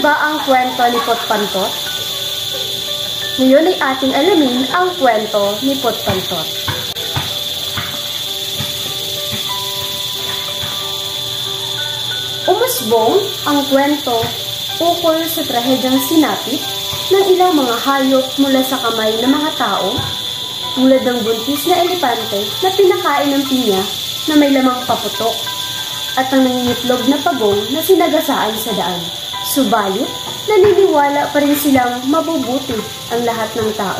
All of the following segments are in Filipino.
ba ang kwento ni Potpantot? Ngayon ay ating alamin ang kwento ni Potpantot. Umusbong ang kwento ukol sa trahedyang sinapit ng ilang mga hayop mula sa kamay ng mga tao, tulad ng buntis na elepante na pinakain ng pinya na may lamang paputok at ang nangingitlog na pagong na sinagasaan sa daan. Subalit, naniniwala pa rin silang mabubuti ang lahat ng tao.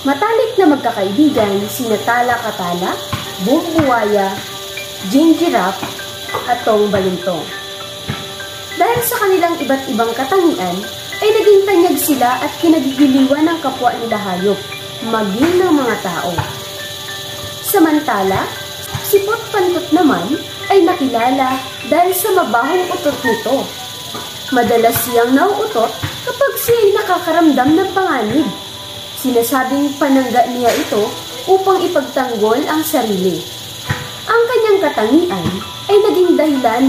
Matalik na magkakaibigan sina Tala Katala, Boom Buwaya, Jing Giraffe at Tong Balintong. Dahil sa kanilang iba't ibang katangian, ay naging tanyag sila at kinagigiliwan ng kapwa nila hayop, maging ng mga tao. Samantala, si Potpantot naman ay nakilala dahil sa mabahong utot nito. Madalas siyang nauutot kapag siya ay nakakaramdam ng panganib. Sinasabing panangga niya ito upang ipagtanggol ang sarili. Ang kanyang katangian ay naging dahilan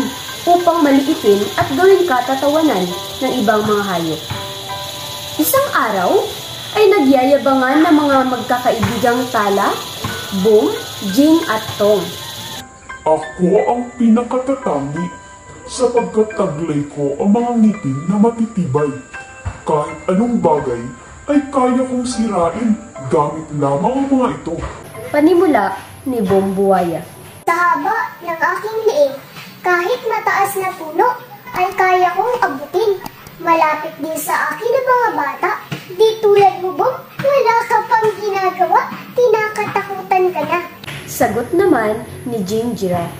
upang maliitin at gawing katatawanan ng ibang mga hayop. Isang araw ay nagyayabangan ng mga magkakaibigang Tala, Boom, Jing at Tong. Ako ang pinakatatangi sapagkat taglay ko ang mga ngipin na matitibay. Kahit anong bagay ay kaya kong sirain gamit lamang ang mga ito. Panimula ni Boom Buwaya. Sa haba ng aking liig, kahit mataas na puno, ay kaya kong abutin. Malapit din sa akin ang mga bata. Di tulad mo, Boom, wala ka pang ginagawa, tinakatakutan ka na. Sagot naman ni Jing Giraffe.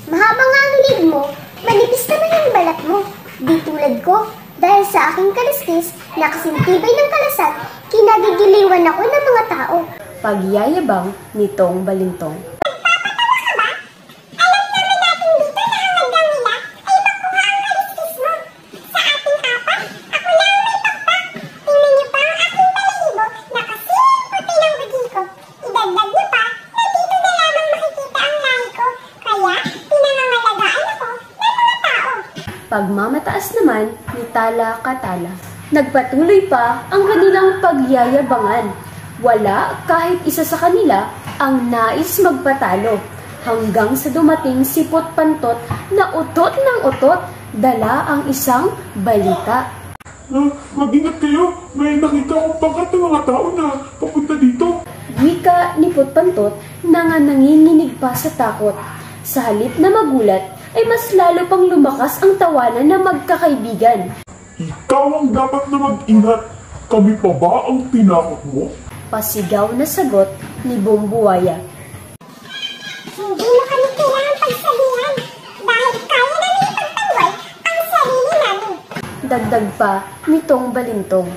Mahaba nga ang liig mo, manipis naman ang balat mo. Di tulad ko, dahil sa aking kaliskis na kasintibay ng kalasan, kinagigiliwan ako ng mga tao. Pagyayabang ni Tong Balintong. Pagmamataas naman ni Tala Katala. Nagpatuloy pa ang kanilang pagyayabangan. Wala kahit isa sa kanila ang nais magpatalo. Hanggang sa dumating si Potpantot na utot ng utot, dala ang isang balita. Mag-ingat kayo, may nakita akong pangkat ng mga tao na papunta dito. Wika ni Potpantot na nga nanginginig pa sa takot. Sa halip na magulat, ay mas lalo pang lumakas ang tawanan ng magkakaibigan. Ikaw ang dapat na mag-ingat. Kami pa ba ang tinakot mo? Pasigaw na sagot ni Boom Buwaya. Hindi mo kami kailangan pagsabihan dahil kaya namin ipagtanggol ang sarili namin. Dagdag pa ni Tong Balintong.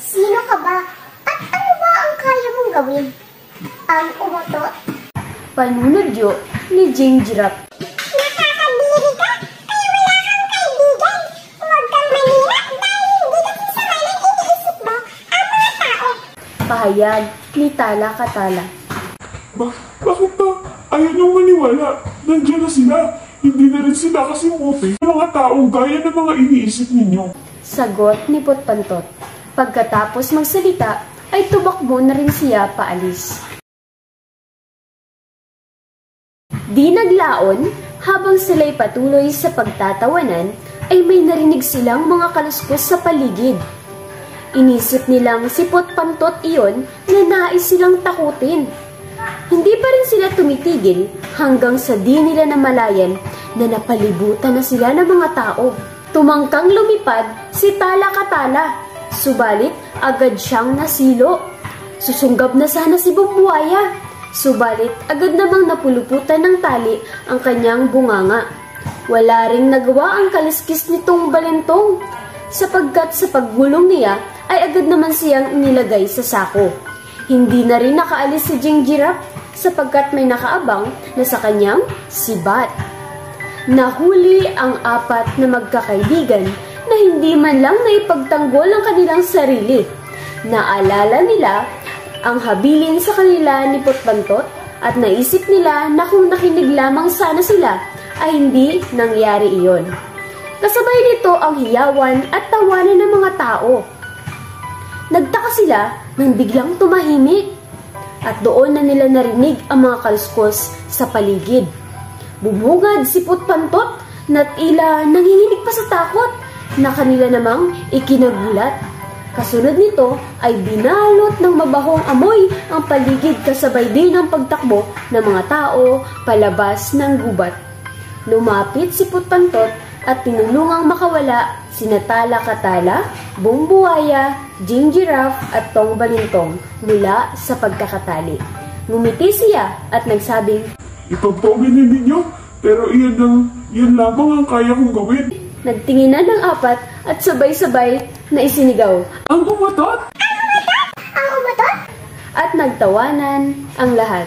Sino ka ba? At ano ba ang kaya mong gawin? Ang umutot? Panunodyo ni Jing Giraffe. Nakakadiri ka? Kaya wala kang kaibigan. Huwag kang manira dahil hindi nakisama ng iniisip mo ang mga tao. Pahayag ni Tala Katala. Bakit ba? Ayaw niyong maniwala. Nandiyan na sila. Hindi na rin sila kasimuti ng mga taong gaya ng mga iniisip ninyo. Sagot ni Potpantot. Pagkatapos magsalita, ay tumakbo na rin siya paalis. Di naglaon, habang sila'y patuloy sa pagtatawanan, ay may narinig silang mga kaluskos sa paligid. Inisip nilang si Potpantot iyon na nais silang takutin. Hindi pa rin sila tumitigil hanggang sa di nila namalayan na napalibutan na sila ng mga tao. Tumangkang lumipad si Tala Katala, subalit agad siyang nasilo. Susunggab na sana si Bumbuyaya, subalit agad namang napuluputan ng tali ang kanyang bunganga. Wala ring nagawa ang kaliskis nitong Balintong, sapagkat sa paggulong niya ay agad naman siyang inilagay sa sako. Hindi na rin nakaalis si Jing Giraffe sapagkat may nakaabang na sa kanyang sibat. Nahuli ang apat na magkakaibigan na hindi man lang naipagtanggol ang kanilang sarili. Naalala nila ang habilin sa kanila ni Potpantot at naisip nila na kung nakinig lamang sana sila ay hindi nangyari iyon. Kasabay nito ang hiyawan at tawanan ng mga tao. Nagtaka sila nang biglang tumahimik at doon na nila narinig ang mga kaluskos sa paligid. Bumungad si Putpantot na tila nanginginig pa sa takot na kanila namang ikinagulat. Kasunod nito ay binalot ng mabahong amoy ang paligid kasabay din ng pagtakbo ng mga tao palabas ng gubat. Lumapit si Putpantot at tinulungang makawala sina Tala-Katala, Bumbuaya, Jing Giraffe at Tong Balintong mula sa pagkakatali. Ngumiti siya at nagsabing, Ipagpaminin ninyo, pero iyan lamang ang kaya kong gawin. Nagtinginan ng apat at sabay-sabay na isinigaw, Ang umatot! Ang umatot? at nagtawanan ang lahat.